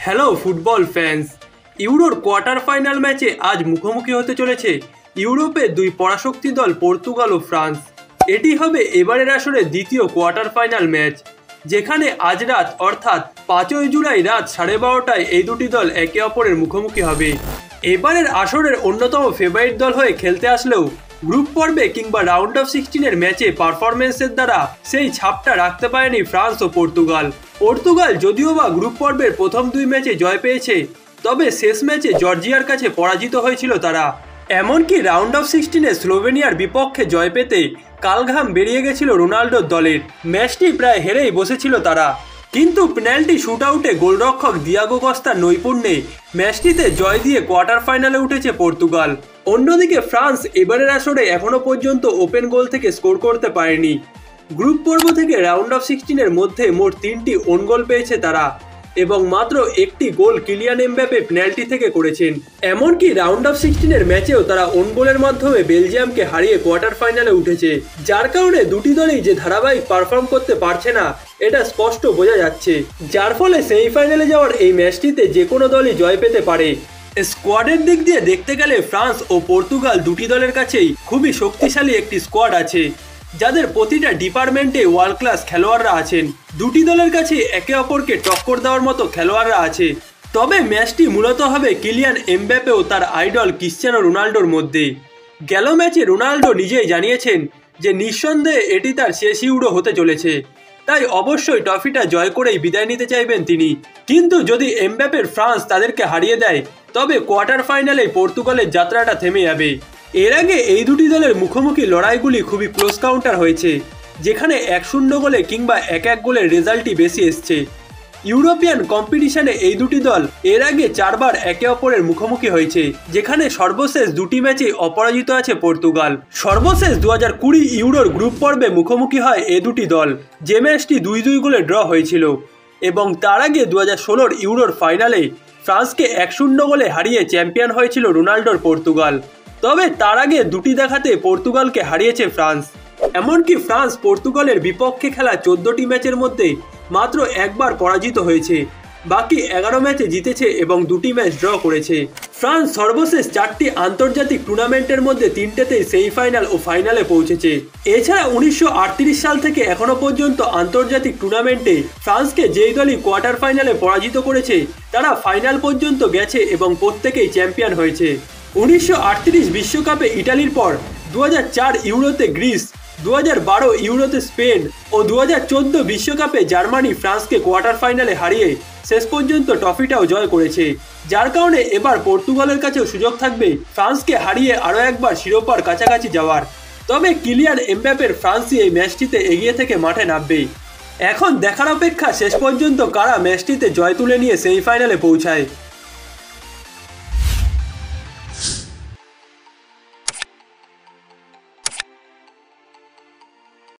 Hello football fans, ইউরোর quarter final ম্যাচে আজ মুখোমুখি হতে চলেছে ইউরোপের দুই পরাশক্তি দল পর্তুগাল ও ফ্রান্স। এটি হবে এবারের আসরে দ্বিতীয় কোয়ার্টার ফাইনাল ম্যাচ, যেখানে আজ রাত অর্থাৎ 5ই জুলাই রাত 12:30টায় এই দুটি দল একে অপরের মুখোমুখি হবে। এবারের আসরের অন্যতম ফেভারিট দল হয়ে খেলতে আসলেও গ্রুপ পর্বে কিংবা রাউন্ড অফ 16-এর ম্যাচে পারফরমেন্সের দ্বারা সেই ছাপটা রাখতে পারেনি ফ্রান্স ও পর্তুগাল। পর্তুগাল যদিও বা গ্রুপ পর্বের প্রথম দুই ম্যাচে জয় পেয়েছে, তবে শেষ ম্যাচে জর্জিয়ার কাছে পরাজিত হয়েছিল তারা। এমনকি রাউন্ড অফ 16-এ স্লোভেনিয়ার বিপক্ষে জয় পেতে কালঘাম বেরিয়ে গেছিল রোনাল্ডোর দলের। ম্যাচটি প্রায় হেরেই বসেছিল তারা, কিন্তু পেনাল্টি শুটআউটে গোলরক্ষক দিয়াগো কস্তার নৈপুণ্যে ম্যাচটিতে জয় দিয়ে কোয়ার্টার ফাইনালে উঠেছে পর্তুগাল। অন্যদিকে ফ্রান্স এবারের আসরে এখনো পর্যন্ত ওপেন গোল থেকে স্কোর করতে পারেনি। গ্রুপ পর্ব থেকে রাউন্ড অফ 16-এর মধ্যে মোট 3টি ওন গোল পেয়েছে তারা, এবং মাত্র একটি গোল কিলিয়ান এমবাপ্পে পেনাল্টি থেকে করেছেন। এমনকি রাউন্ড অফ 16-এর ম্যাচেও তারা ওন গোলের মাধ্যমে বেলজিয়ামকে হারিয়ে কোয়ার্টার ফাইনালে উঠেছে, যার কারণে দুটি দলই যে ধারাবাহিক পারফর্ম করতে পারছে না এটা স্পষ্ট বোঝা যাচ্ছে, যার ফলে সেমিফাইনালে যাওয়ার এই ম্যাচটিতে যে কোনো দলই জয় পেতে পারে। স্কোয়াডের দিক দিয়ে দেখতে গেলে ফ্রান্স ও পর্তুগাল দুটি দলের কাছেই খুবই শক্তিশালী একটি স্কোয়াড আছে, যাদের প্রতিটা ডিপার্টমেন্টে ওয়ার্ল্ড ক্লাস খেলোয়াড়রা আছেন। দুটি দলের কাছে একে অপরকে টক্কর দেওয়ার মতো খেলোয়াড়রা আছে। তবে ম্যাচটি মূলত হবে কিলিয়ান এমবাপ্পে ও তার আইডল ক্রিশ্চিয়ানো রোনাল্ডোর মধ্যে। গেল ম্যাচে রোনাল্ডো নিজেই জানিয়েছেন যে নিঃসন্দেহে এটি তার শেষ ইউরো হতে চলেছে, তাই অবশ্যই ট্রফিটা জয় করেই বিদায় নিতে চাইবেন তিনি। কিন্তু যদি এমবাপ্পের ফ্রান্স তাদেরকে হারিয়ে দেয়, তবে কোয়ার্টার ফাইনালে পর্তুগালের যাত্রাটা থেমে যাবে। এর আগে এই দুটি দলের মুখোমুখি লড়াইগুলি খুবই ক্লোজ কাউন্টার হয়েছে, যেখানে 1-0 গোলে কিংবা 1-1 গোলের রেজাল্টই বেশি এসছে। ইউরোপিয়ান কম্পিটিশনে এই দুটি দল এর আগে 4বার একে অপরের মুখোমুখি হয়েছে, যেখানে সর্বশেষ দুটি ম্যাচে অপরাজিত আছে পর্তুগাল। সর্বশেষ 2020 ইউরোর গ্রুপ পর্বে মুখোমুখি হয় এ দুটি দল, যে ম্যাচটি 2-2 গোলে ড্র হয়েছিল, এবং তার আগে 2016 ইউরোর ফাইনালে ফ্রান্সকে 1-0 গোলে হারিয়ে চ্যাম্পিয়ন হয়েছিল রোনাল্ডোর পর্তুগাল। তবে তার আগে দুটি দেখাতে পর্তুগালকে হারিয়েছে ফ্রান্স। এমনকি ফ্রান্স পর্তুগালের বিপক্ষে খেলা 14টি ম্যাচের মধ্যে মাত্র একবার পরাজিত হয়েছে, বাকি 11 ম্যাচে জিতেছে এবং দুটি ম্যাচ ড্র করেছে। ফ্রান্স সর্বশেষ 4টি আন্তর্জাতিক টুর্নামেন্টের মধ্যে 3টেতেই সেমিফাইনাল ও ফাইনালে পৌঁছেছে। এছাড়া 1938 সাল থেকে এখনো পর্যন্ত আন্তর্জাতিক টুর্নামেন্টে ফ্রান্সকে যেই দলই কোয়ার্টার ফাইনালে পরাজিত করেছে তারা ফাইনাল পর্যন্ত গেছে এবং প্রত্যেকেই চ্যাম্পিয়ন হয়েছে। 1938 বিশ্বকাপে ইটালির পর 2004 ইউরোতে গ্রিস, 2012 ইউরোতে স্পেন ও 2014 বিশ্বকাপে জার্মানি ফ্রান্সকে কোয়ার্টার ফাইনালে হারিয়ে শেষ পর্যন্ত ট্রফিটাও জয় করেছে, যার কারণে এবার পর্তুগালের কাছেও সুযোগ থাকবে ফ্রান্সকে হারিয়ে আরও একবার শিরোপার কাছাকাছি যাওয়ার। তবে কিলিয়ান এমবাপ্পের ফ্রান্সই এই ম্যাচটিতে এগিয়ে থেকে মাঠে নামবে। এখন দেখার অপেক্ষা শেষ পর্যন্ত কারা ম্যাচটিতে জয় তুলে নিয়ে সেমিফাইনালে পৌঁছায়।